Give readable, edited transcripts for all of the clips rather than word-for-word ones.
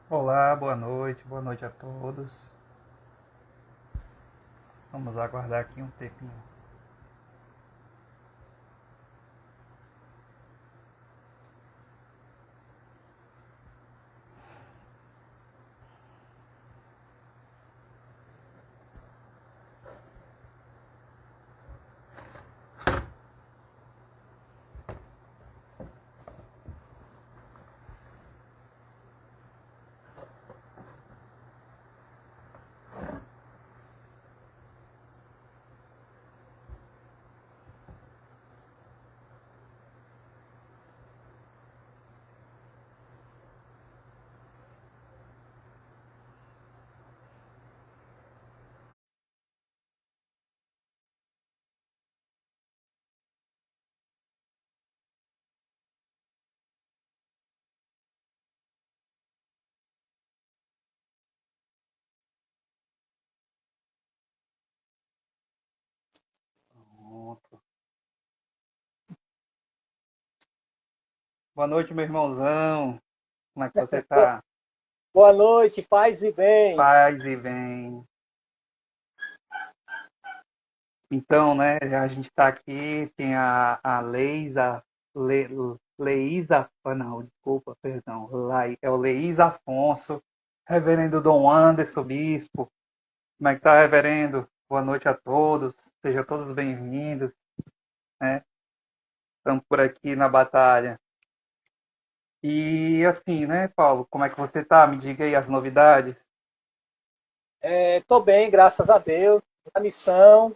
Olá, boa noite a todos. Vamos aguardar aqui um tempinho. Pronto. Boa noite, meu irmãozão. Como é que você Boa tá? boa noite, paz e bem. Paz e bem. Então, né, a gente tá aqui, tem a Leisa, Le, Leísa, não, desculpa, perdão, é o Leísa Afonso, reverendo Dom Anderson, bispo. Como é que tá, reverendo? Boa noite a todos, sejam todos bem-vindos, né? Estamos por aqui na batalha. E assim, né, Paulo, como é que você tá? Me diga aí as novidades. Estou bem, graças a Deus, na missão,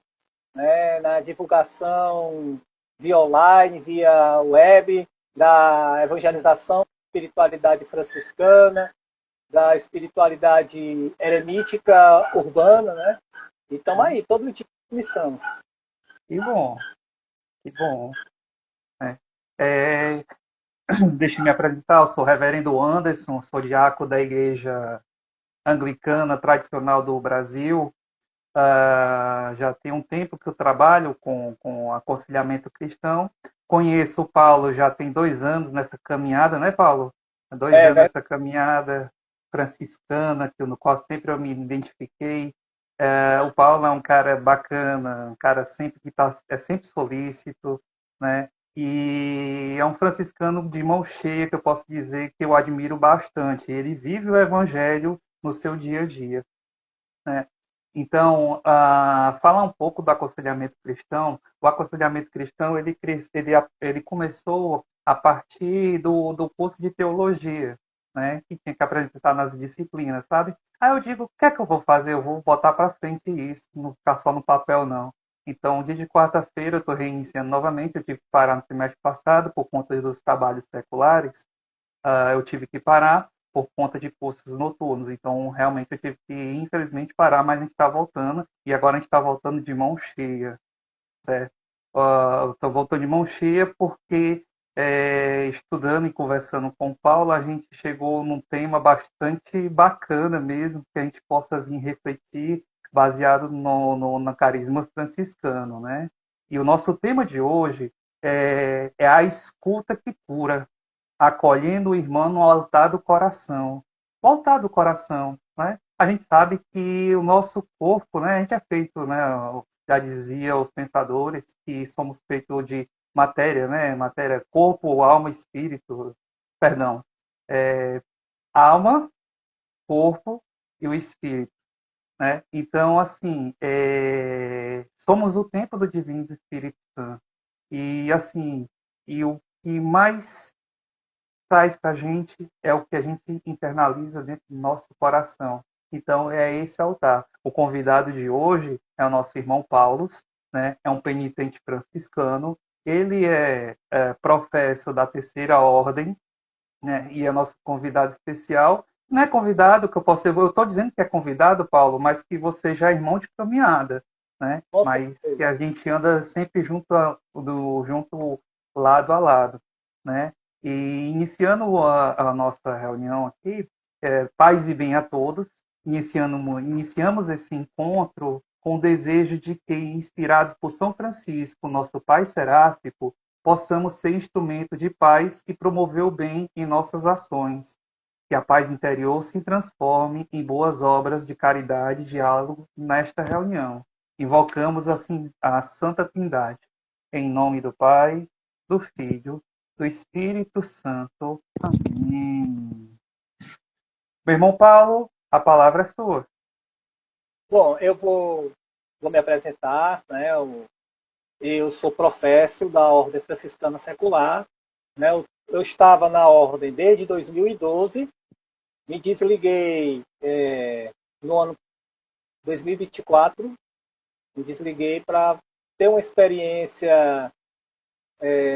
né, na divulgação via online, via web, da evangelização, espiritualidade franciscana, da espiritualidade eremítica urbana, né? E estamos aí, todo tipo de missão. Que bom, que bom, né? É, deixa eu me apresentar, eu sou o reverendo Anderson, sou diácono da Igreja Anglicana Tradicional do Brasil. Já tem um tempo que eu trabalho com aconselhamento cristão. Conheço o Paulo já tem 2 anos nessa caminhada, né, Paulo? Há dois É, anos ver- nessa caminhada franciscana, no qual sempre eu me identifiquei. O Paulo é um cara bacana, um cara sempre que é sempre solícito, né? E é um franciscano de mão cheia que eu posso dizer que eu admiro bastante. Ele vive o evangelho no seu dia a dia, né? Então, falar um pouco do aconselhamento cristão. O aconselhamento cristão ele começou a partir do curso de teologia, né, que tinha que apresentar nas disciplinas, sabe? Aí eu digo, o que é que eu vou fazer? Eu vou botar para frente isso, não ficar só no papel, não. Então, dia de quarta-feira, eu estou reiniciando novamente. Eu tive que parar no semestre passado por conta dos trabalhos seculares. Eu tive que parar por conta de cursos noturnos. Então, realmente, eu tive que, infelizmente, parar, mas a gente está voltando. E agora a gente está voltando de mão cheia, certo? Estou voltando de mão cheia porque, estudando e conversando com o Paulo, a gente chegou num tema bastante bacana mesmo, que a gente possa vir refletir baseado no carisma franciscano, né? E o nosso tema de hoje é a escuta que cura, acolhendo o irmão no altar do coração. O altar do coração, né? A gente sabe que o nosso corpo, né? A gente é feito, né? Já dizia os pensadores que somos feitos de matéria, né? Matéria, corpo, alma, espírito. Perdão, é, alma, corpo e o espírito, né? Então, assim, somos o templo do Divino Espírito Santo. E assim, e o que mais traz para a gente é o que a gente internaliza dentro do nosso coração. Então, é esse altar. O convidado de hoje é o nosso irmão Paulo, né? É um penitente franciscano. Ele é professo da Terceira Ordem, né? E é nosso convidado especial. Não é convidado que eu posso. Eu estou dizendo que é convidado, Paulo, mas que você já é irmão de caminhada, né? com Mas que certeza. a gente anda sempre junto lado a lado, né? E iniciando a nossa reunião aqui, paz e bem a todos. Iniciamos esse encontro com o desejo de que, inspirados por São Francisco, nosso Pai Seráfico, possamos ser instrumento de paz e promover o bem em nossas ações. que a paz interior se transforme em boas obras de caridade e diálogo nesta reunião. Invocamos assim a Santa Trindade, em nome do Pai, do Filho, do Espírito Santo. Amém. Meu irmão Paulo, a palavra é sua. Bom, eu vou me apresentar, né? Eu sou professo da Ordem Franciscana Secular, né? Eu estava na Ordem desde 2012, me desliguei no ano 2024, me desliguei para ter uma experiência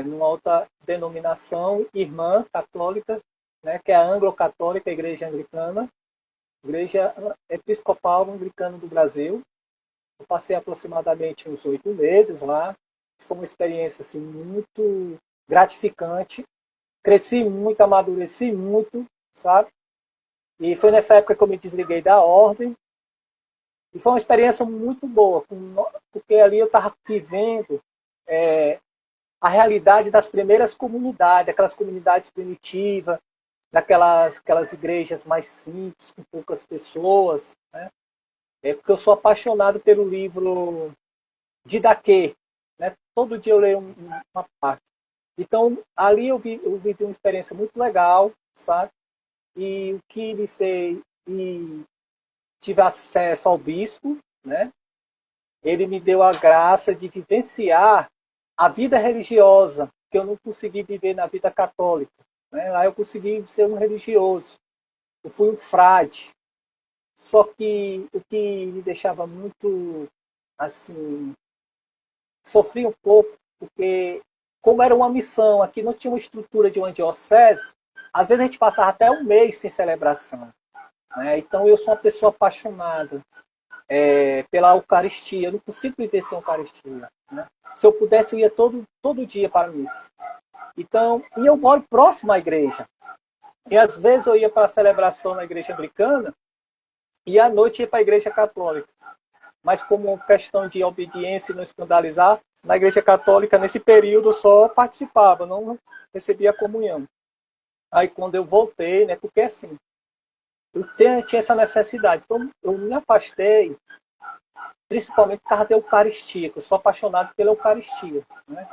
numa outra denominação irmã católica, né? Que é a Anglo-Católica Igreja Anglicana, Igreja Episcopal Anglicana do Brasil. Eu passei aproximadamente uns 8 meses lá. Foi uma experiência assim, muito gratificante. Cresci muito, amadureci muito, sabe? E foi nessa época que eu me desliguei da ordem. E foi uma experiência muito boa, porque ali eu estava vivendo a realidade das primeiras comunidades, aquelas comunidades primitivas, aquelas igrejas mais simples, com poucas pessoas, né? Porque eu sou apaixonado pelo livro de Didaquê, né? Todo dia eu leio uma parte. Então, ali eu vivi uma experiência muito legal, sabe? E o que me fez... E tive acesso ao bispo, né? Ele me deu a graça de vivenciar a vida religiosa, que eu não consegui viver na vida católica, né? Lá eu consegui ser um religioso. Eu fui um frade. Só que o que me deixava muito, assim, sofri um pouco, porque como era uma missão, aqui não tinha uma estrutura de uma diocese, às vezes a gente passava até um mês sem celebração, né? Então eu sou uma pessoa apaixonada pela Eucaristia, eu não consigo viver sem Eucaristia, né? Se eu pudesse, eu ia todo dia para a missa. Então, e eu moro próximo à igreja. E às vezes eu ia para a celebração na igreja anglicana e à noite ia para a igreja católica. Mas como questão de obediência e não escandalizar, na igreja católica, nesse período, eu só participava, não recebia a comunhão. Aí quando eu voltei, né, porque assim, eu tinha essa necessidade. Então eu me afastei, principalmente por causa da Eucaristia, que eu sou apaixonado pela Eucaristia, né?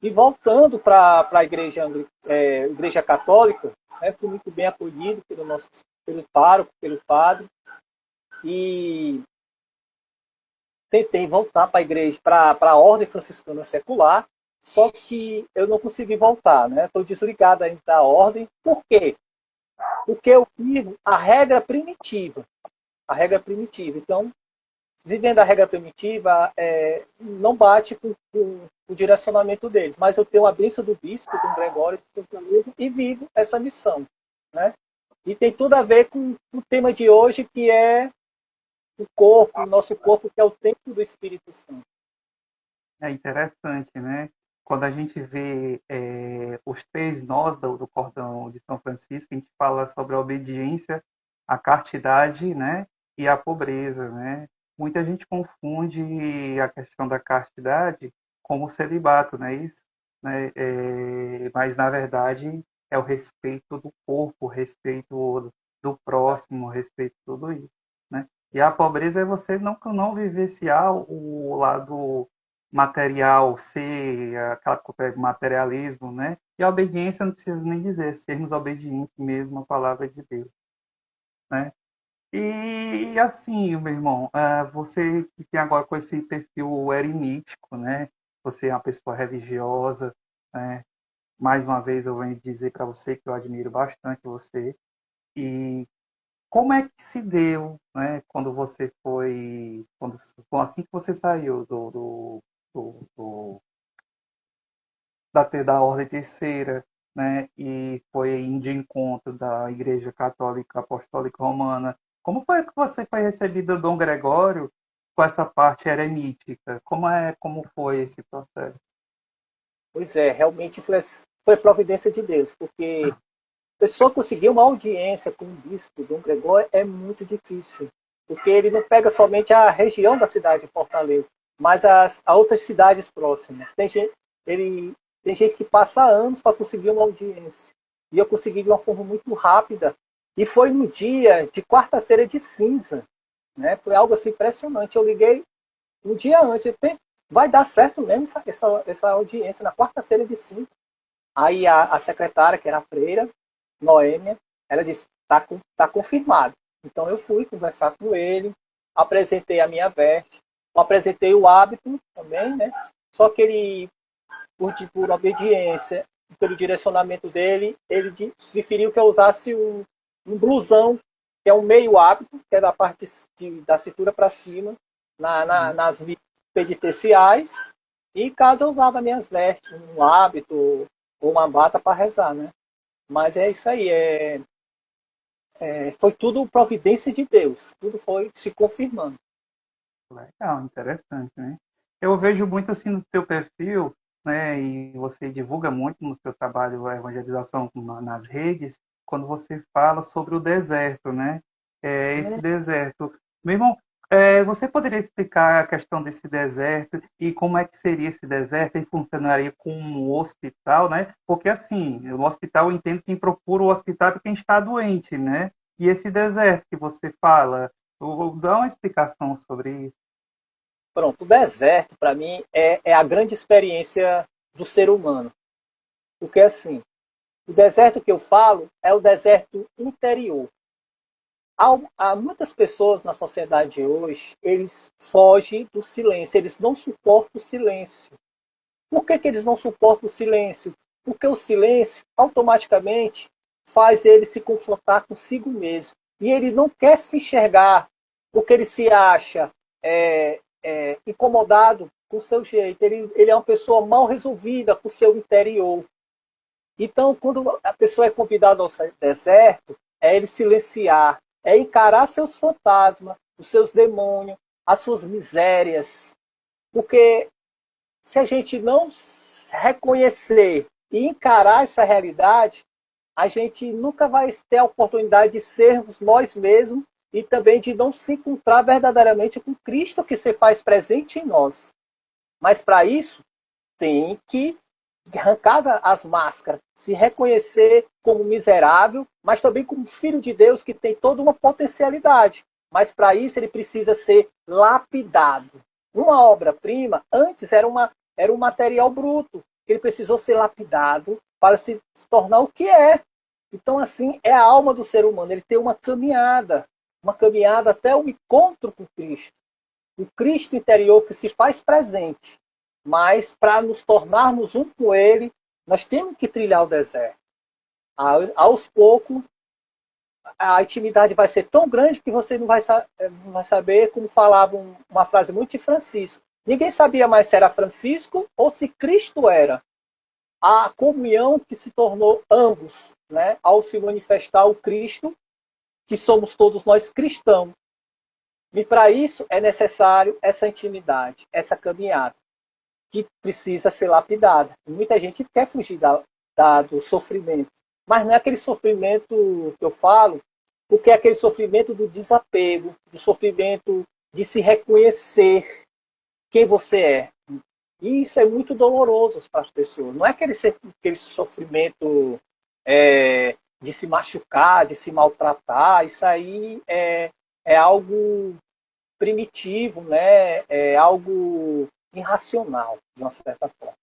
E voltando para a igreja católica, né, fui muito bem acolhido pelo pároco, pelo padre, e tentei voltar para a igreja, para a Ordem Franciscana Secular, só que eu não consegui voltar, né? Estou desligado ainda da ordem. Por quê? Porque eu vivo a regra primitiva. A regra primitiva. Então, vivendo a regra primitiva, não bate com o direcionamento deles. Mas eu tenho a bênção do bispo, do Gregório, e vivo essa missão, né? E tem tudo a ver com o tema de hoje, que é o nosso corpo, que é o templo do Espírito Santo. É interessante, né? Quando a gente vê os 3 nós do cordão de São Francisco, a gente fala sobre a obediência, a castidade, né? E a pobreza, né? Muita gente confunde a questão da castidade como o celibato, não é isso? Né? Mas, na verdade, é o respeito do corpo, o respeito do próximo, o respeito de tudo isso, né? E a pobreza é você não vivenciar o lado material, ser aquela materialismo, né? E a obediência não precisa nem dizer, sermos obedientes mesmo à palavra de Deus, né? E assim, meu irmão, você que tem agora com esse perfil eremítico, né? Você é uma pessoa religiosa, né? Mais uma vez eu venho dizer para você que eu admiro bastante você. E como é que se deu, né? Quando você assim que você saiu do da ordem terceira, né? E foi de encontro da Igreja Católica Apostólica Romana. Como foi que você foi recebida Dom Gregório com essa parte eremítica? Como foi esse processo? Pois é, realmente foi providência de Deus, porque a pessoa conseguir uma audiência com o bispo Dom Gregório é muito difícil, porque ele não pega somente a região da cidade de Fortaleza, mas as outras cidades próximas. Tem gente que passa anos para conseguir uma audiência. E eu consegui de uma forma muito rápida, E foi no dia de quarta-feira de cinza, né? Foi algo assim impressionante. Eu liguei um dia antes, vai dar certo mesmo essa audiência na quarta-feira de cinza. Aí a secretária, que era a freira, Noêmia, ela disse, tá confirmado. Então eu fui conversar com ele, apresentei a minha veste, apresentei o hábito também, né? Só que ele, por obediência, pelo direcionamento dele, ele preferiu que eu usasse um blusão, que é um meio hábito, que é da parte da cintura para cima, nas mídias penitenciais, e em casa eu usava minhas vestes, um hábito ou uma bata para rezar, né? Mas é isso aí, foi tudo providência de Deus, tudo foi se confirmando. Legal, interessante, né? Eu vejo muito assim no seu perfil, né? E você divulga muito no seu trabalho a evangelização nas redes, quando você fala sobre o deserto, né? Esse deserto. Meu irmão, você poderia explicar a questão desse deserto e como é que seria esse deserto e funcionaria como um hospital, né? Porque assim, no hospital eu entendo quem procura o hospital é quem está doente, né? E esse deserto que você fala, dá uma explicação sobre isso. Pronto, o deserto, para mim, é a grande experiência do ser humano. Porque, assim, o deserto que eu falo é o deserto interior. Há muitas pessoas na sociedade de hoje, eles fogem do silêncio, eles não suportam o silêncio. Por que eles não suportam o silêncio? Porque o silêncio, automaticamente, faz ele se confrontar consigo mesmo. E ele não quer se enxergar, porque ele se acha incomodado com o seu jeito. Ele é uma pessoa mal resolvida com o seu interior. Então, quando a pessoa é convidada ao deserto, é ele silenciar, é encarar seus fantasmas, os seus demônios, as suas misérias. Porque se a gente não reconhecer e encarar essa realidade, a gente nunca vai ter a oportunidade de sermos nós mesmos e também de não se encontrar verdadeiramente com Cristo que se faz presente em nós. Mas para isso, tem que arrancar as máscaras, se reconhecer como miserável, mas também como filho de Deus que tem toda uma potencialidade. Mas para isso ele precisa ser lapidado. Uma obra-prima antes era um material bruto. Ele precisou ser lapidado para se tornar o que é. Então, assim, é a alma do ser humano. Ele tem uma caminhada até o encontro com Cristo. O Cristo interior que se faz presente. Mas para nos tornarmos um com Ele, nós temos que trilhar o deserto. Aos poucos, a intimidade vai ser tão grande que você não vai saber, como falava uma frase muito de Francisco. Ninguém sabia mais se era Francisco ou se Cristo era. A comunhão que se tornou ambos, né, ao se manifestar o Cristo, que somos todos nós cristãos. E para isso é necessário essa intimidade, essa caminhada, que precisa ser lapidada. Muita gente quer fugir do sofrimento, mas não é aquele sofrimento que eu falo, porque é aquele sofrimento do desapego, do sofrimento de se reconhecer quem você é. E isso é muito doloroso para as pessoas. Não é aquele sofrimento de se machucar, de se maltratar. Isso aí é algo primitivo, né? É algo irracional, de uma certa forma.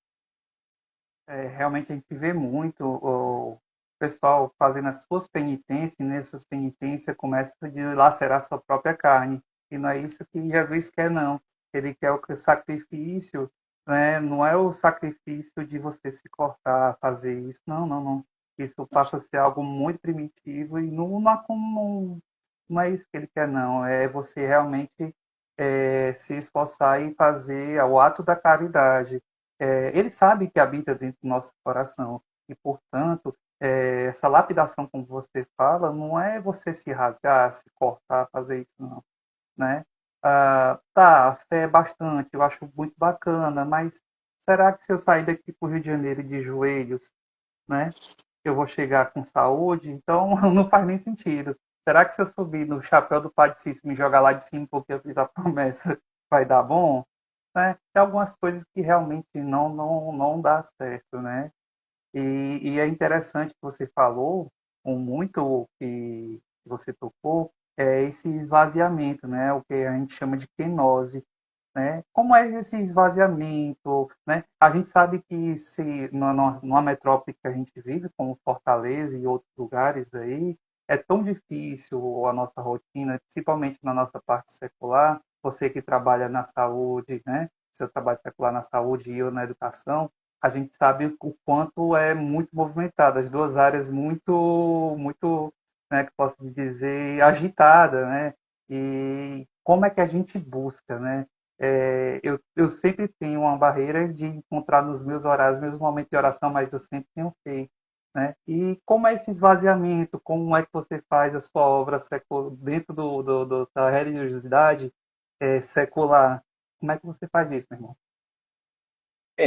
Realmente a gente vê muito o pessoal fazendo as suas penitências, e nessas penitências começa a dilacerar sua própria carne. E não é isso que Jesus quer, não. Ele quer o sacrifício, né? Não é o sacrifício de você se cortar, fazer isso. Não, não, não. Isso passa a ser algo muito primitivo e não é isso que ele quer, não. É você realmente se esforçar e fazer o ato da caridade. Ele sabe que habita dentro do nosso coração e, portanto, essa lapidação, como você fala, não é você se rasgar, se cortar, fazer isso, não, né? Tá, a fé é bastante, eu acho muito bacana, mas será que se eu sair daqui para o Rio de Janeiro de joelhos, né, eu vou chegar com saúde? Então, não faz nem sentido. Será que se eu subir no chapéu do Padre Cícero e me jogar lá de cima porque eu fiz a promessa, vai dar bom? Né? Tem algumas coisas que realmente não dá certo, né? E é interessante que você falou um muito que você tocou é esse esvaziamento, né? O que a gente chama de kenose, né? Como é esse esvaziamento, né? A gente sabe que se numa metrópole que a gente vive, como Fortaleza e outros lugares aí, é tão difícil a nossa rotina, principalmente na nossa parte secular. Você que trabalha na saúde, né? Seu trabalho secular na saúde e eu na educação, a gente sabe o quanto é muito movimentado, as duas áreas muito, né, que posso dizer, agitada, né? E como é que a gente busca, né? Eu sempre tenho uma barreira de encontrar nos meus horários, meus momentos de oração, mas eu sempre tenho feito, né? E como é esse esvaziamento? Como é que você faz a sua obra dentro da religiosidade secular? Como é que você faz isso, meu irmão?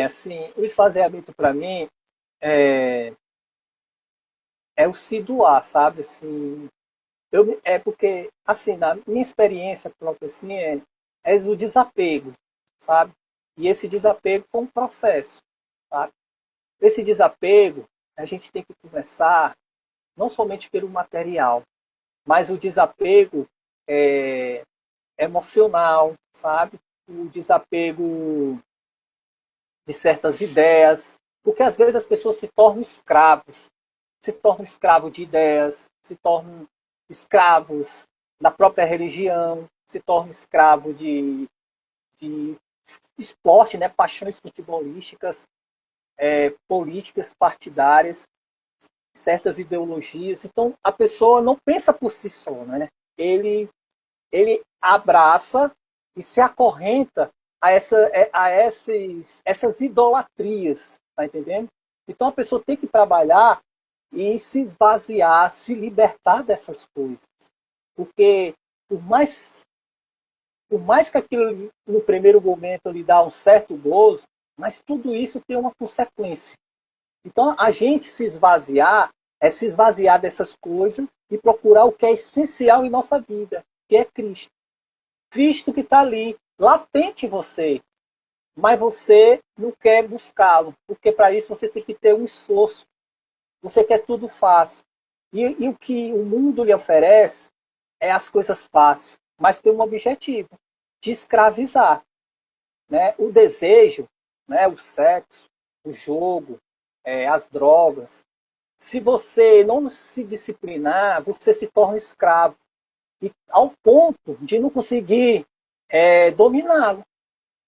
Assim, o esvaziamento para mim é, é o se doar, sabe? Assim, é porque, assim, na minha experiência própria, assim, é o desapego, sabe? E esse desapego foi um processo, sabe? Esse desapego, a gente tem que começar não somente pelo material, mas o desapego é, emocional, sabe? O desapego de certas ideias, porque às vezes as pessoas se tornam escravos de ideias, se tornam escravos da própria religião, se tornam escravos de esporte, né, paixões futebolísticas, políticas partidárias, certas ideologias. Então a pessoa não pensa por si só, né? Ele ele abraça e se acorrenta essas idolatrias, tá entendendo? Então a pessoa tem que trabalhar e se esvaziar, se libertar dessas coisas. Porque por mais, por mais que aquilo no primeiro momento lhe dá um certo gozo, mas tudo isso tem uma consequência. Então a gente se esvaziar é se esvaziar dessas coisas e procurar o que é essencial em nossa vida, que é Cristo. Cristo que está ali, latente em você, mas você não quer buscá-lo, porque para isso você tem que ter um esforço. Você quer tudo fácil. E o que o mundo lhe oferece é as coisas fáceis, mas tem um objetivo, de escravizar. Né? O desejo, né? O sexo, o jogo, as drogas. Se você não se disciplinar, você se torna escravo. E ao ponto de não conseguir dominá-lo.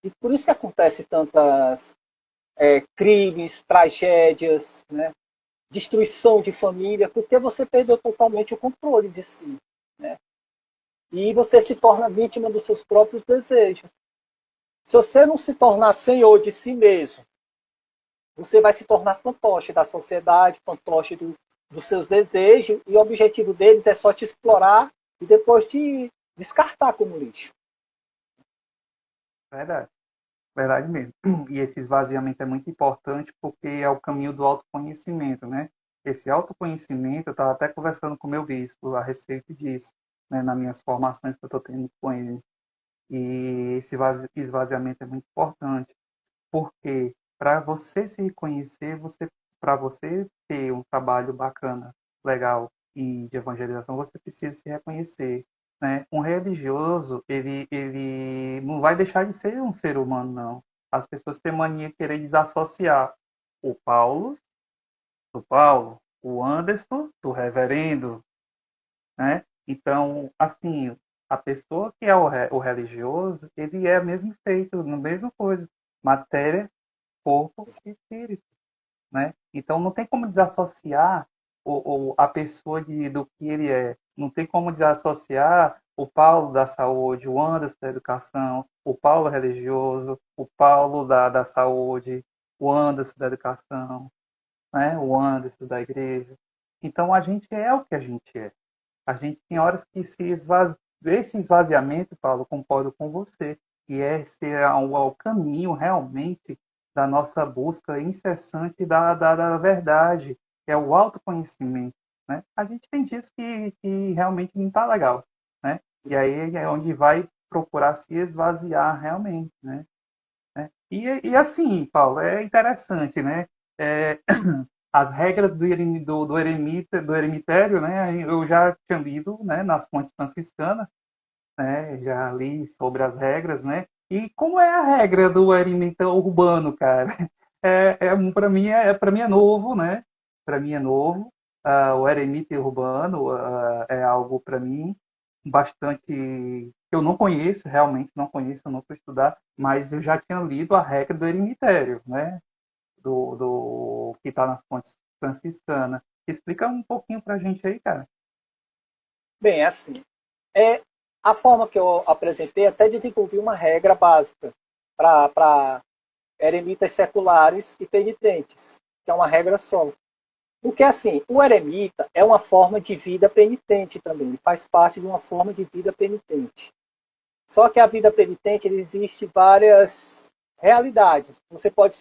E por isso que acontece tantas crimes, tragédias, né? Destruição de família, porque você perdeu totalmente o controle de si. Né? E você se torna vítima dos seus próprios desejos. Se você não se tornar senhor de si mesmo, você vai se tornar fantoche da sociedade, fantoche dos seus desejos, e o objetivo deles é só te explorar e depois te descartar como lixo. Verdade, verdade mesmo. E esse esvaziamento é muito importante porque é o caminho do autoconhecimento, né? Esse autoconhecimento, eu estava até conversando com o meu bispo a respeito disso, né, nas minhas formações que eu estou tendo com ele. E esse esvaziamento é muito importante, porque para você se conhecer, para você ter um trabalho bacana, legal e de evangelização, você precisa se reconhecer, né? Um religioso, ele não vai deixar de ser um ser humano, não. As pessoas têm mania de querer desassociar o Paulo do Paulo, o Anderson do reverendo, né? Então, assim, a pessoa que é o religioso, ele é mesmo feito, na mesma coisa, matéria, corpo e espírito, né? Então, não tem como desassociar a pessoa do que ele é. Não tem como desassociar o Paulo da saúde, o Anderson da educação, o Paulo religioso, o Paulo da saúde, o Anderson da educação, né? O Anderson da igreja. Então, a gente é o que a gente é. A gente tem horas que esse esvaziamento, Paulo, concordo com você, e esse é o caminho realmente da nossa busca incessante da verdade, que é o autoconhecimento. Né? A gente tem dias que realmente não está legal, né? E aí é onde vai procurar se esvaziar realmente, né? E assim, Paulo, é interessante, né? É, as regras do eremitério, né, eu já tinha lido, né, nas fontes franciscanas, né, já li sobre as regras, né, e como é a regra do eremita urbano, cara? Para mim é novo, né? Para mim é novo. O eremita urbano é algo para mim bastante que eu não conheço, realmente não conheço, eu não fui estudar, mas eu já tinha lido a regra do eremitério, né? Do que está nas fontes franciscanas. Explica um pouquinho para a gente aí, cara. Bem, é assim, é a forma que eu apresentei, até desenvolvi uma regra básica para eremitas seculares e penitentes, que é uma regra só. Porque, assim, o eremita é uma forma de vida penitente também, ele faz parte de uma forma de vida penitente. Só que a vida penitente, existe várias realidades. Você pode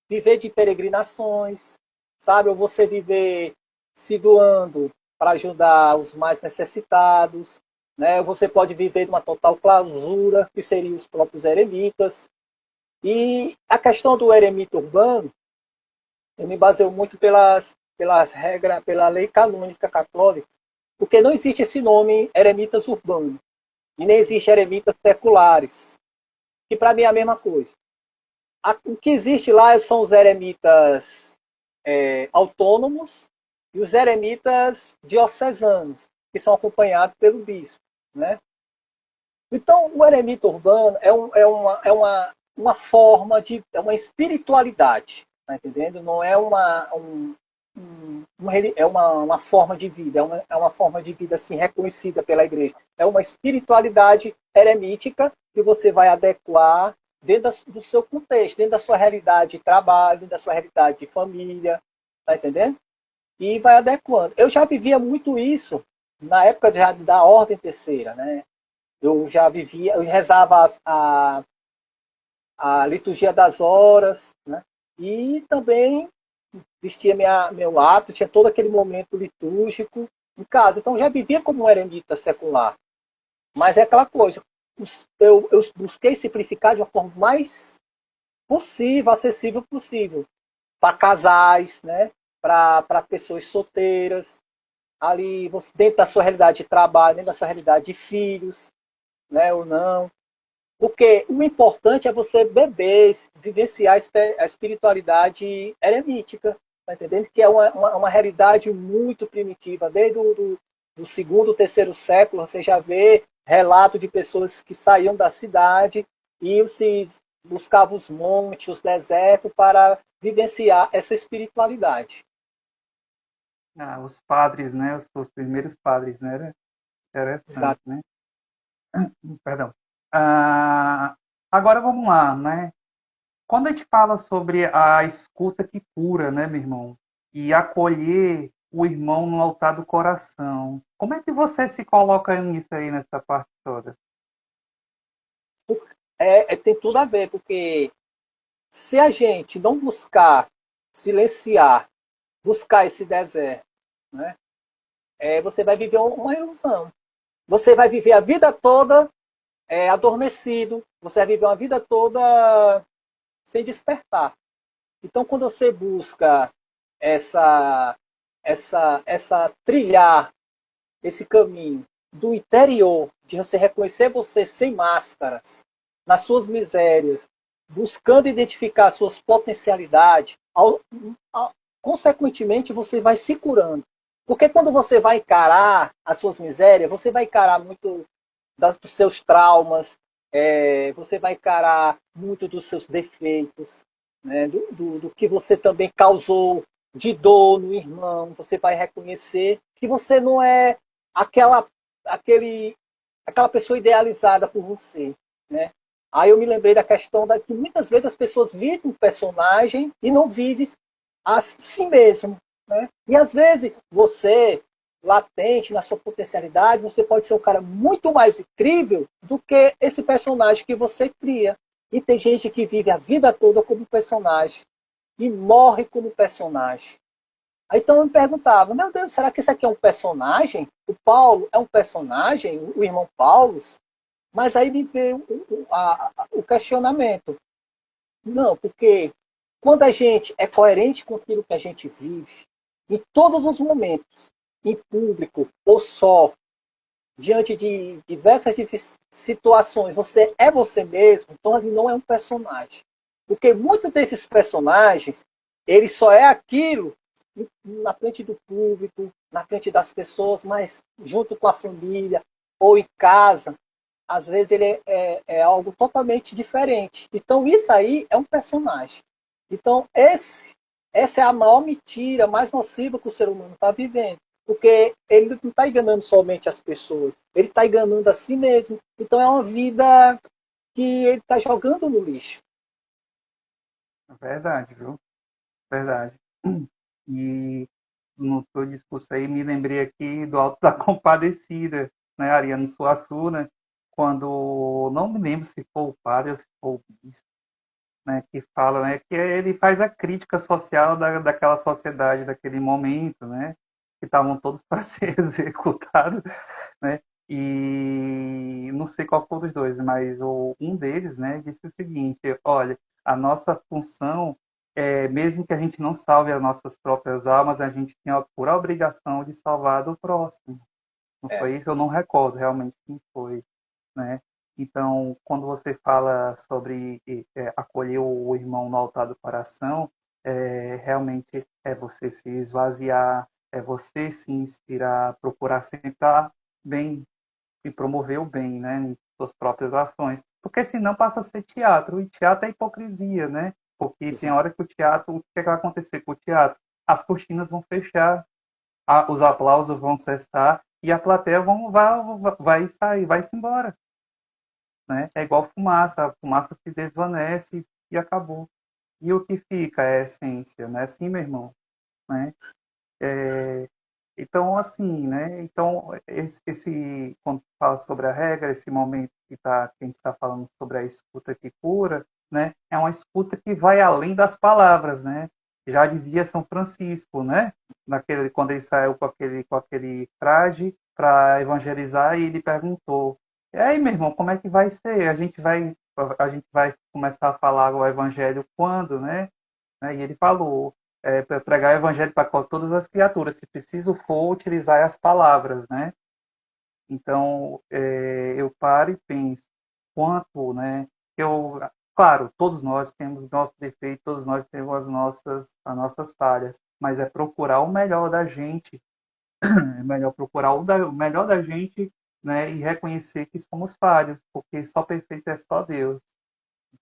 viver de peregrinações, sabe? Ou você viver se doando para ajudar os mais necessitados, né? Ou você pode viver de uma total clausura, que seriam os próprios eremitas. E a questão do eremita urbano, eu me baseio muito pelas regras, pela lei canônica católica, porque não existe esse nome eremitas urbanos, e nem existe eremitas seculares, que para mim é a mesma coisa. O que existe lá são os eremitas autônomos e os eremitas diocesanos, que são acompanhados pelo bispo, né? Então, o eremita urbano uma forma de. É uma espiritualidade, tá entendendo? Não é uma forma de vida, é uma forma de vida assim, reconhecida pela igreja. É uma espiritualidade eremítica que você vai adequar dentro do seu contexto, dentro da sua realidade de trabalho, dentro da sua realidade de família, tá entendendo? E vai adequando. Eu já vivia muito isso na época da Ordem Terceira, né? Eu já vivia, eu rezava a liturgia das horas, né? E também vestia meu hábito, tinha todo aquele momento litúrgico em casa. Então já vivia como um eremita secular. Mas é aquela coisa, eu busquei simplificar de uma forma mais possível, acessível possível, para casais, né? Para pessoas solteiras, ali dentro da sua realidade de trabalho, dentro da sua realidade de filhos, né? Ou não. Porque o importante é você beber, vivenciar a espiritualidade eremítica, tá entendendo? Que é uma realidade muito primitiva. Desde do segundo, terceiro século, você já vê relato de pessoas que saíam da cidade e se buscavam os montes, os desertos para vivenciar essa espiritualidade. Os padres, né? Os primeiros padres, né? Era interessante, Exato. né? Perdão. Ah, agora vamos lá, né? Quando a gente fala sobre a escuta que cura, né, meu irmão? E acolher o irmão no altar do coração. Como é que você se coloca nisso aí, nessa parte toda? Tem tudo a ver, porque se a gente não buscar silenciar, buscar esse deserto, né, você vai viver uma ilusão. Você vai viver a vida toda adormecido, você vai viver uma vida toda sem despertar. Então, quando você busca essa, essa trilhar esse caminho do interior, de você reconhecer você sem máscaras, nas suas misérias, buscando identificar suas potencialidades, consequentemente você vai se curando. Porque quando você vai encarar as suas misérias, você vai encarar muito dos seus traumas, você vai encarar muito dos seus defeitos, né, do que você também causou de dor no irmão, você vai reconhecer que você não é aquela, aquela pessoa idealizada por você, né? Aí eu me lembrei da questão que muitas vezes as pessoas vivem um personagem e não vivem a si mesmo, né? E às vezes você, latente na sua potencialidade, você pode ser um cara muito mais incrível do que esse personagem que você cria. E tem gente que vive a vida toda como personagem e morre como personagem. Aí então eu me perguntava, meu Deus, será que isso aqui é um personagem? O Paulo é um personagem, o irmão Paulo? Mas aí me veio o questionamento. Não, porque quando a gente é coerente com aquilo que a gente vive, em todos os momentos, em público ou só, diante de diversas situações, você é você mesmo, então ele não é um personagem. Porque muitos desses personagens, ele só é aquilo na frente do público, na frente das pessoas, mas junto com a família ou em casa, às vezes ele é algo totalmente diferente. Então isso aí é um personagem. Então essa é a maior mentira, mais nociva que o ser humano está vivendo. Porque ele não está enganando somente as pessoas, ele está enganando a si mesmo. Então é uma vida que ele está jogando no lixo. Verdade, viu? Verdade. E no seu discurso aí, me lembrei aqui do Alto da Compadecida, né, Ariano Suassuna, quando, não me lembro se foi o padre ou se foi o bispo, né, que fala, né, que ele faz a crítica social daquela sociedade, daquele momento, né, que estavam todos para ser executados, né, e não sei qual foi dos dois, mas um deles, né, disse o seguinte: olha, a nossa função mesmo que a gente não salve as nossas próprias almas, a gente tem a pura obrigação de salvar do próximo. Não É, foi isso? Eu não recordo realmente quem foi, né? Então, quando você fala sobre acolher o irmão no altar do coração, realmente é você se esvaziar, é você se inspirar, procurar sempre estar bem e promover o bem, né, em suas próprias ações. Porque senão passa a ser teatro, e teatro é hipocrisia, né? Porque tem hora que o teatro, o que vai acontecer com o teatro? As cortinas vão fechar, os aplausos vão cessar e a plateia vai sair, vai-se embora. Né? É igual fumaça, a fumaça se desvanece e acabou. E o que fica é a essência, né? Sim, meu irmão. Né? Então, assim, né? Então, quando fala sobre a regra, esse momento que a gente está falando sobre a escuta que cura, né? É uma escuta que vai além das palavras, né? Já dizia São Francisco, né? Quando ele saiu com aquele traje para evangelizar, e ele perguntou: "E aí, meu irmão, como é que vai ser? A gente vai começar a falar o evangelho quando, né?" E ele falou: para pregar o evangelho para todas as criaturas, se preciso for utilizar as palavras, né? Então, eu paro e penso quanto, né? Claro, todos nós temos nossos defeitos, todos nós temos as nossas falhas, mas é procurar o melhor da gente, é melhor procurar o melhor da gente, né? E reconhecer que somos falhos, porque só perfeito é só Deus.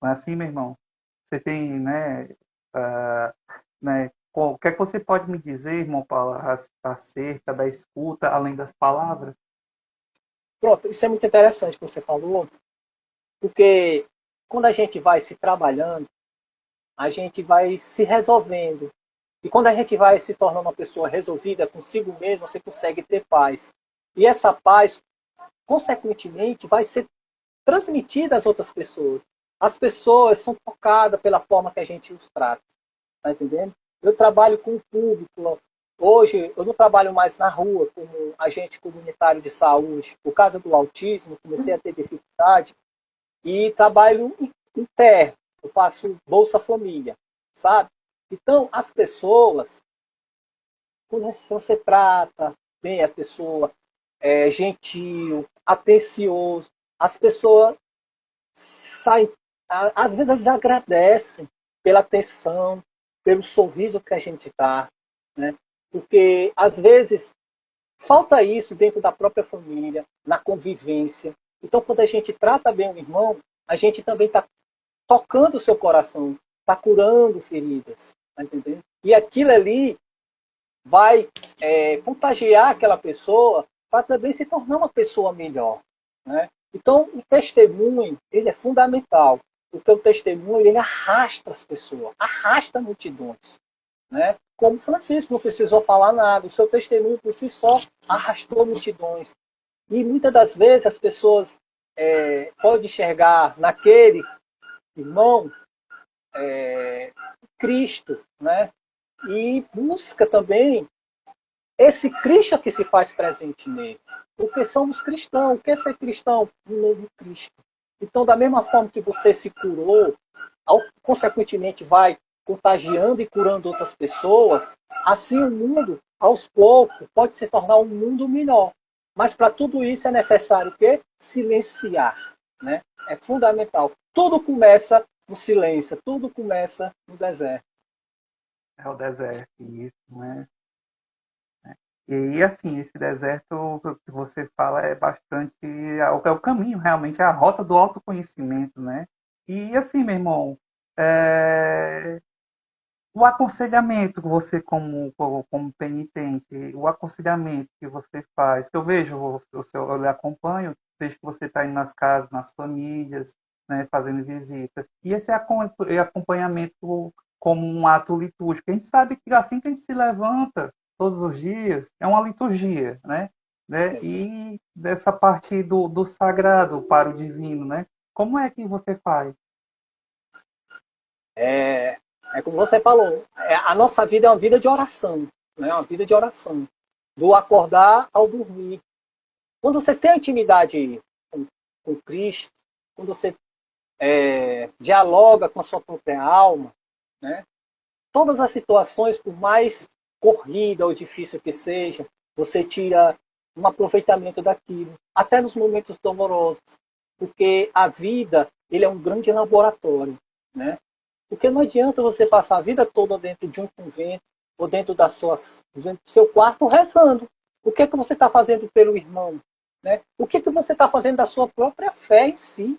Não é assim, meu irmão? Você tem, né? Uh, né? O que é que você pode me dizer, irmão Paulo, acerca da escuta, além das palavras? pronto, isso é muito interessante que você falou, porque quando a gente vai se trabalhando, a gente vai se resolvendo. E quando a gente vai se tornando uma pessoa resolvida consigo mesmo, você consegue ter paz. E essa paz, consequentemente, vai ser transmitida às outras pessoas. As pessoas são tocadas pela forma que a gente os trata. Tá entendendo? Eu trabalho com o público. Hoje, eu não trabalho mais na rua como agente comunitário de saúde. Por causa do autismo, comecei a ter dificuldade e trabalho interno. Eu faço Bolsa Família, sabe? Então, as pessoas, quando você trata bem a pessoa, é gentil, atencioso, as pessoas saem, às vezes eles agradecem pela atenção, pelo sorriso que a gente dá, né? Porque às vezes falta isso dentro da própria família, na convivência. Então, quando a gente trata bem o irmão, a gente também está tocando o seu coração, está curando feridas, tá entendendo? E aquilo ali vai contagiar aquela pessoa para também se tornar uma pessoa melhor, né? Então, o testemunho, ele é fundamental, porque o testemunho, ele arrasta as pessoas, arrasta multidões, né? Como Francisco não precisou falar nada, o seu testemunho por si só arrastou multidões. E muitas das vezes as pessoas podem enxergar naquele irmão Cristo, né? E busca também esse Cristo que se faz presente nele. Porque somos cristãos. O que é ser cristão? Um novo Cristo. Então, da mesma forma que você se curou, consequentemente vai contagiando e curando outras pessoas, assim o mundo, aos poucos, pode se tornar um mundo melhor. Mas para tudo isso é necessário o quê? Silenciar, né? É fundamental. Tudo começa no silêncio, tudo começa no deserto. É o deserto, isso, né? E assim, esse deserto que você fala é bastante. É o caminho, realmente, é a rota do autoconhecimento, né? E assim, meu irmão, é, o aconselhamento que você, como penitente, o aconselhamento que você faz, que eu vejo, eu lhe acompanho, vejo que você está indo nas casas, nas famílias, né, fazendo visita. E esse acompanhamento como um ato litúrgico, a gente sabe que assim que a gente se levanta todos os dias, é uma liturgia, né? E dessa parte do sagrado para o divino, né? Como é que você faz? É, é como você falou, a nossa vida é uma vida de oração, né? Uma vida de oração, do acordar ao dormir. Quando você tem intimidade com Cristo, quando você dialoga com a sua própria alma, né? Todas as situações, por mais corrida ou difícil que seja, você tira um aproveitamento daquilo, até nos momentos dolorosos, porque a vida ele é um grande laboratório, né? Porque não adianta você passar a vida toda dentro de um convento ou dentro do seu quarto rezando. O que é que você está fazendo pelo irmão? Né? O que é que você está fazendo da sua própria fé em si?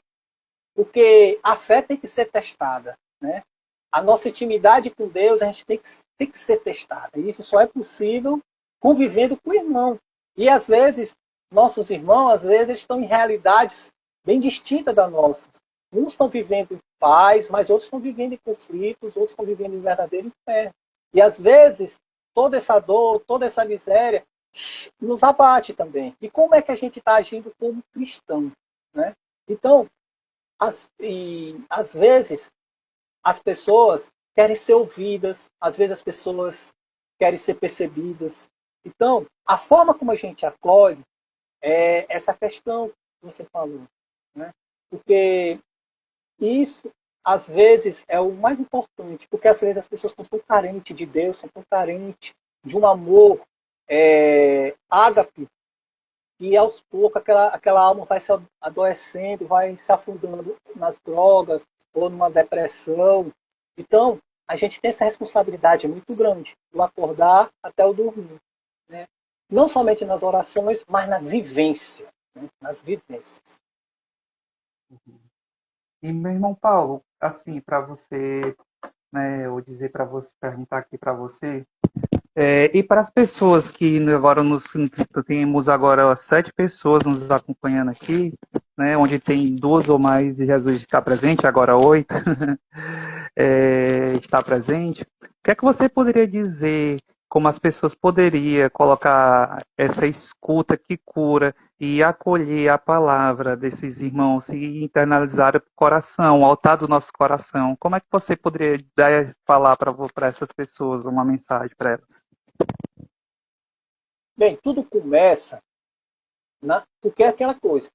Porque a fé tem que ser testada. Né? A nossa intimidade com Deus a gente tem que ser testada. E isso só é possível convivendo com o irmão. E às vezes, nossos irmãos, às vezes, estão em realidades bem distintas da nossa. Uns estão vivendo em paz, mas outros estão vivendo em conflitos, outros estão vivendo em verdadeiro inferno. E às vezes, toda essa dor, toda essa miséria nos abate também. E como é que a gente está agindo como cristão? Né? Então, às vezes, as pessoas querem ser ouvidas, às vezes as pessoas querem ser percebidas. Então, a forma como a gente acolhe é essa questão que você falou. Né? Porque isso, às vezes, é o mais importante, porque às vezes as pessoas estão tão carentes de Deus, estão tão carentes de um amor ágape, e aos poucos aquela alma vai se adoecendo, vai se afundando nas drogas ou numa depressão. Então, a gente tem essa responsabilidade muito grande, do acordar até o dormir. Né? Não somente nas orações, mas na vivência. Né? Nas vivências. E meu irmão Paulo, assim, para você, né, eu dizer para você, perguntar aqui para você, e para as pessoas que agora temos agora 7 pessoas nos acompanhando aqui, né, onde tem 2 ou mais e Jesus está presente, agora 8, está presente. O que é que você poderia dizer como as pessoas poderiam colocar essa escuta que cura e acolher a palavra desses irmãos e internalizar o coração, o altar do nosso coração? Como é que você poderia falar para essas pessoas uma mensagem para elas? Bem, tudo começa porque é aquela coisa.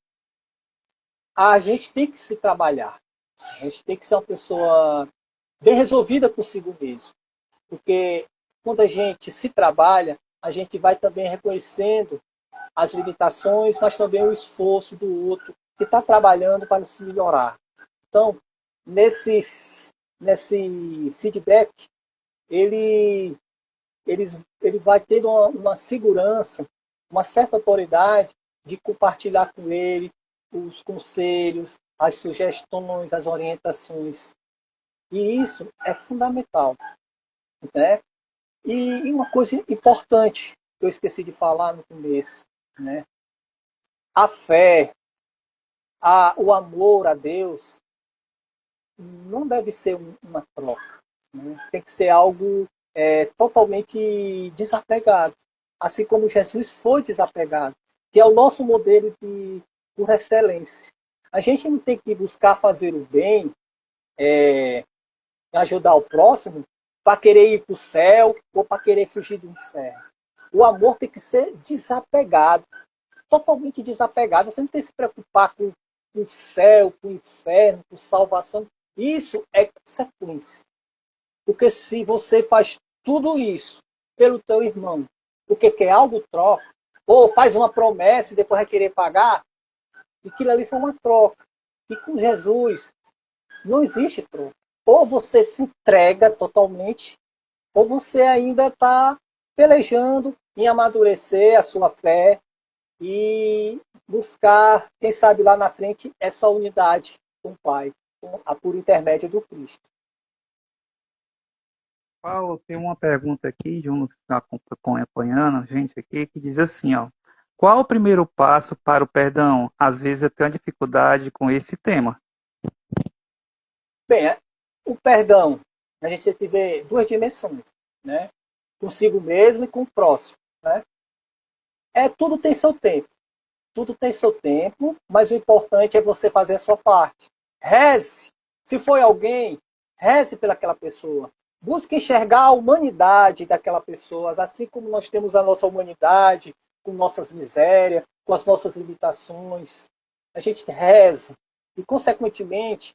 A gente tem que se trabalhar. A gente tem que ser uma pessoa bem resolvida consigo mesmo. Porque quando a gente se trabalha, a gente vai também reconhecendo as limitações, mas também o esforço do outro que está trabalhando para se melhorar. Então, nesse feedback, ele, ele vai tendo uma segurança, uma certa autoridade de compartilhar com ele os conselhos, as sugestões, as orientações. E isso é fundamental. Né? E uma coisa importante que eu esqueci de falar no começo, né? A fé, o amor a Deus não deve ser uma troca. Né? Tem que ser algo totalmente desapegado. Assim como Jesus foi desapegado, que é o nosso modelo por excelência. A gente não tem que buscar fazer o bem, ajudar o próximo, para querer ir para o céu ou para querer fugir do inferno. O amor tem que ser desapegado, totalmente desapegado. Você não tem que se preocupar com o céu, com o inferno, com salvação. Isso é consequência. Porque se você faz tudo isso pelo teu irmão, porque quer algo troca, ou faz uma promessa e depois vai querer pagar, aquilo ali foi uma troca. E com Jesus não existe troca. Ou você se entrega totalmente, ou você ainda está pelejando em amadurecer a sua fé e buscar, quem sabe lá na frente, essa unidade com o Pai, por intermédio do Cristo. Paulo, tem uma pergunta aqui de um que está acompanhando a gente aqui, que diz assim, ó. Qual o primeiro passo para o perdão? Às vezes eu tenho dificuldade com esse tema. Bem, o perdão, a gente tem que ver duas dimensões, né? Consigo mesmo e com o próximo, né? Tudo tem seu tempo. Tudo tem seu tempo, mas o importante é você fazer a sua parte. Reze. Se foi alguém, reze pelaquela pessoa. Busque enxergar a humanidade daquela pessoa, assim como nós temos a nossa humanidade, com nossas misérias, com as nossas limitações. A gente reze. E, consequentemente,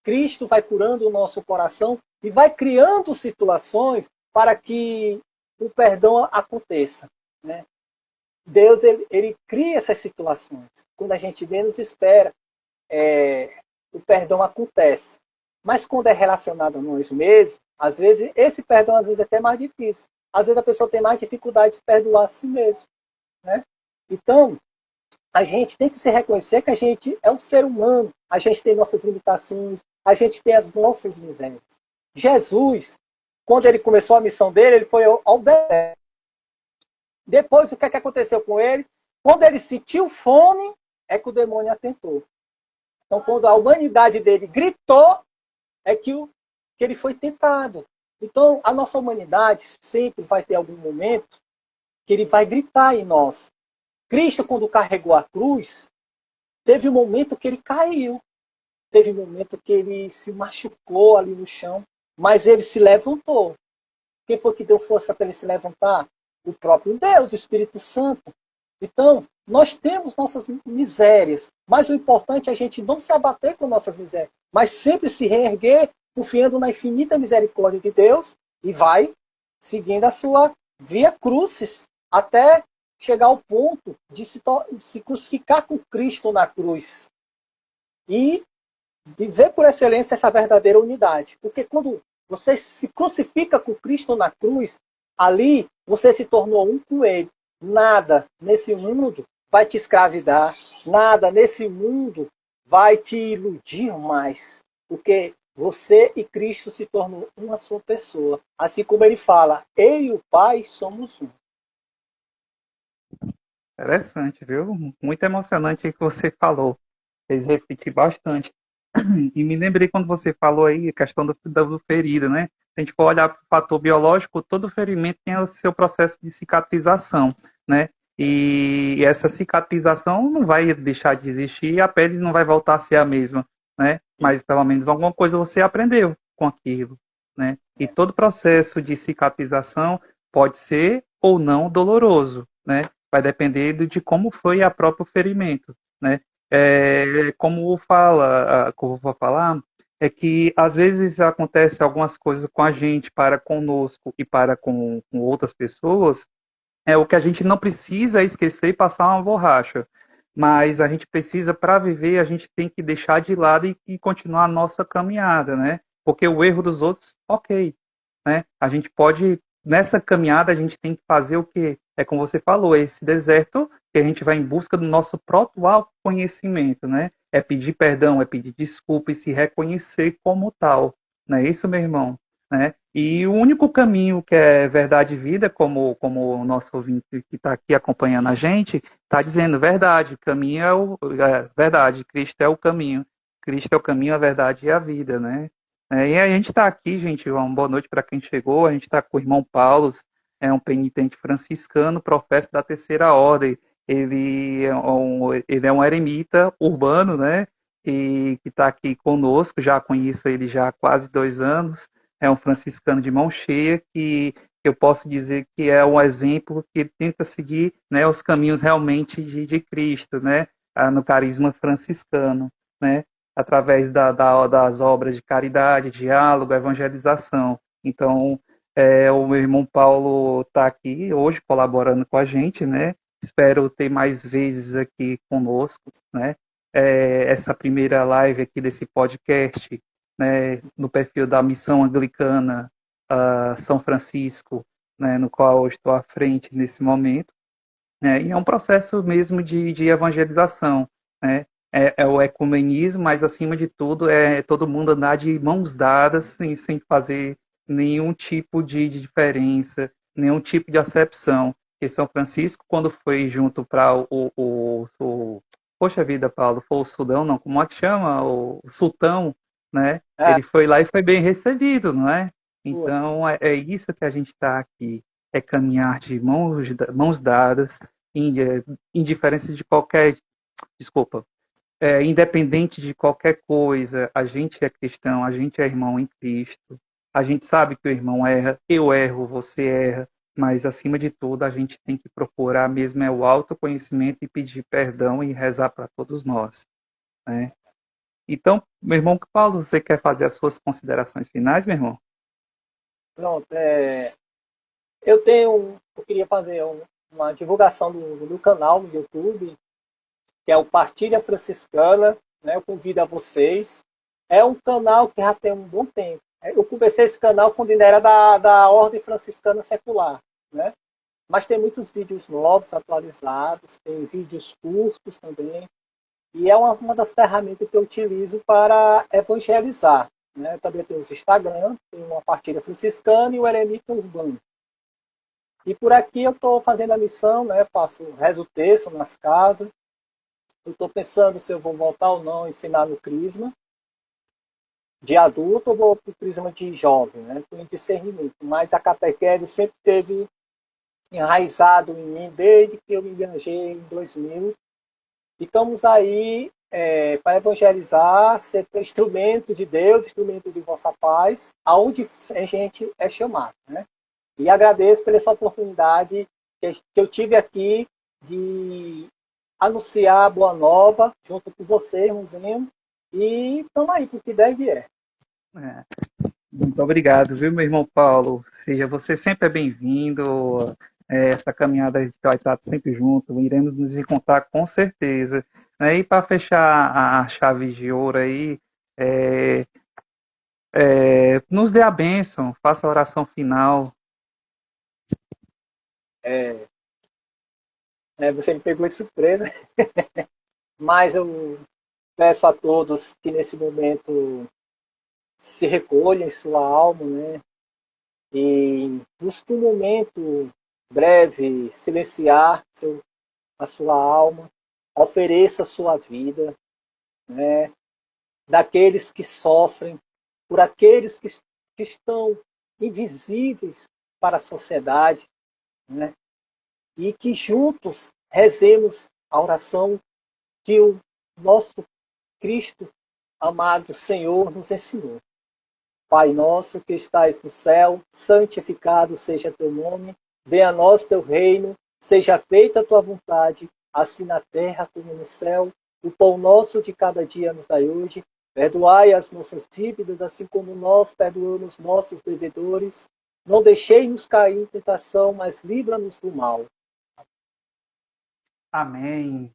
Cristo vai curando o nosso coração e vai criando situações para que o perdão aconteça, né? Deus ele cria essas situações. Quando a gente menos espera, o perdão acontece. Mas quando é relacionado a nós mesmos, às vezes, esse perdão às vezes é até mais difícil. Às vezes a pessoa tem mais dificuldade de perdoar a si mesmo, né? Então, a gente tem que se reconhecer que a gente é um ser humano, a gente tem nossas limitações, a gente tem as nossas misérias. Jesus, quando ele começou a missão dele, ele foi ao deserto. Depois, o que aconteceu com ele? Quando ele sentiu fome, é que o demônio atentou. Então, quando a humanidade dele gritou, é que ele foi tentado. Então, a nossa humanidade sempre vai ter algum momento que ele vai gritar em nós. Cristo, quando carregou a cruz, teve um momento que ele caiu. Teve um momento que ele se machucou ali no chão, mas ele se levantou. Quem foi que deu força para ele se levantar? O próprio Deus, o Espírito Santo. Então, nós temos nossas misérias, mas o importante é a gente não se abater com nossas misérias, mas sempre se reerguer, confiando na infinita misericórdia de Deus e vai seguindo a sua via crucis, até chegar ao ponto de se crucificar com Cristo na cruz. E viver por excelência essa verdadeira unidade. Porque quando você se crucifica com Cristo na cruz, ali você se tornou um com Ele. Nada nesse mundo vai te escravidar, nada nesse mundo vai te iludir mais. Porque você e Cristo se tornou uma só pessoa. Assim como ele fala, eu e o Pai somos um. Interessante, viu? Muito emocionante o que você falou. Fez refletir bastante. E me lembrei quando você falou aí a questão do ferido, né? Se a gente for olhar para o fator biológico, todo ferimento tem o seu processo de cicatrização, né? E essa cicatrização não vai deixar de existir e a pele não vai voltar a ser a mesma, né? Mas pelo menos alguma coisa você aprendeu com aquilo, né? E todo processo de cicatrização pode ser ou não doloroso, né? Vai depender de como foi a próprio ferimento, né? Como fala, como eu vou falar, é que às vezes acontece algumas coisas com a gente, para conosco e para com outras pessoas, o que a gente não precisa esquecer e passar uma borracha. Mas a gente precisa, para viver, a gente tem que deixar de lado e continuar a nossa caminhada, né? Porque o erro dos outros, ok, né? A gente pode, nessa caminhada, a gente tem que fazer o quê? É como você falou, esse deserto que a gente vai em busca do nosso próprio autoconhecimento, né? É pedir perdão, é pedir desculpa e se reconhecer como tal, não é isso, meu irmão? Né? E o único caminho que é verdade e vida, como o nosso ouvinte que está aqui acompanhando a gente, está dizendo verdade, caminho verdade, Cristo é o caminho, Cristo é o caminho, a verdade e a vida, né? E a gente está aqui, gente, uma boa noite para quem chegou, a gente está com o irmão Paulo, é um penitente franciscano, professo da Terceira Ordem, ele é um eremita urbano, né? E que está aqui conosco, já conheço ele já há quase 2 anos, é um franciscano de mão cheia que eu posso dizer que é um exemplo que tenta seguir, né, os caminhos realmente de Cristo, né, no carisma franciscano, né, através das obras de caridade, diálogo, evangelização. Então, o meu irmão Paulo está aqui hoje colaborando com a gente, né? Espero ter mais vezes aqui conosco, né? Essa primeira live aqui desse podcast, né, no perfil da Missão Anglicana São Francisco, né, no qual eu estou à frente nesse momento, né? E é um processo mesmo de evangelização, né? É o ecumenismo, mas acima de tudo é todo mundo andar de mãos dadas, sem fazer nenhum tipo de diferença, nenhum tipo de acepção. E São Francisco, quando foi junto para poxa vida, Paulo, foi o Sudão, não, como é que chama? O Sultão, né? Ah, Ele foi lá e foi bem recebido, não é? boa. Então, é isso que a gente está aqui, é caminhar de mãos dadas, indiferença de qualquer, desculpa, independente de qualquer coisa, a gente é cristão, a gente é irmão em Cristo, a gente sabe que o irmão erra, eu erro, você erra, mas acima de tudo a gente tem que procurar mesmo o autoconhecimento e pedir perdão e rezar para todos nós, né? Então, meu irmão Paulo, você quer fazer as suas considerações finais, meu irmão? Pronto. Eu queria fazer uma divulgação do meu canal no YouTube, que é o Partilha Franciscana, né? Eu convido a vocês. É um canal que já tem um bom tempo. Eu comecei esse canal quando ele era da Ordem Franciscana Secular, né? Mas tem muitos vídeos novos, atualizados, tem vídeos curtos também. E é uma das ferramentas que eu utilizo para evangelizar, né? Eu também tenho os Instagram, tem uma Partilha Franciscana e o Eremita Urbano. E por aqui eu estou fazendo a missão, né? Rezo o texto nas casas. Eu estou pensando se eu vou voltar ou não a ensinar no Crisma de adulto ou vou para o Crisma de jovem, né? Estou em discernimento. Mas a catequese sempre teve enraizado em mim desde que eu me engajei em 2000. E estamos aí para evangelizar, ser instrumento de Deus, instrumento de vossa paz, aonde a gente é chamado, né? E agradeço por essa oportunidade que eu tive aqui de anunciar a Boa Nova junto com você, irmãozinho. E estamos aí, porque deve é. É. Muito obrigado, viu, meu irmão Paulo? Seja você sempre é bem-vindo. Essa caminhada a gente vai estar sempre junto, iremos nos encontrar com certeza. E para fechar a chave de ouro aí, é, nos dê a bênção, faça a oração final. É, você me pegou de surpresa, mas eu peço a todos que nesse momento se recolham em sua alma, né? E busque um momento breve, silenciar a sua alma, ofereça a sua vida, né? Daqueles que sofrem, por aqueles que estão invisíveis para a sociedade, né? E que juntos rezemos a oração que o nosso Cristo amado Senhor nos ensinou. Pai nosso que estais no céu, santificado seja teu nome, venha a nós teu reino, seja feita a tua vontade, assim na terra como no céu. O pão nosso de cada dia nos dai hoje, perdoai as nossas dívidas, assim como nós perdoamos nossos devedores. Não deixei-nos cair em tentação, mas livra-nos do mal. Amém.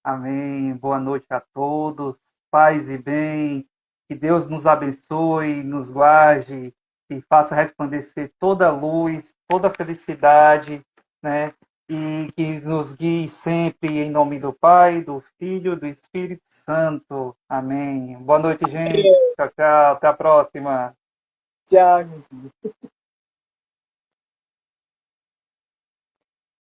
Amém. Boa noite a todos. Paz e bem. Que Deus nos abençoe, nos guarde e faça resplandecer toda a luz, toda a felicidade, né? E que nos guie sempre em nome do Pai, do Filho e do Espírito Santo. Amém. Boa noite, gente. Tchau, tchau. Até a próxima. Tchau.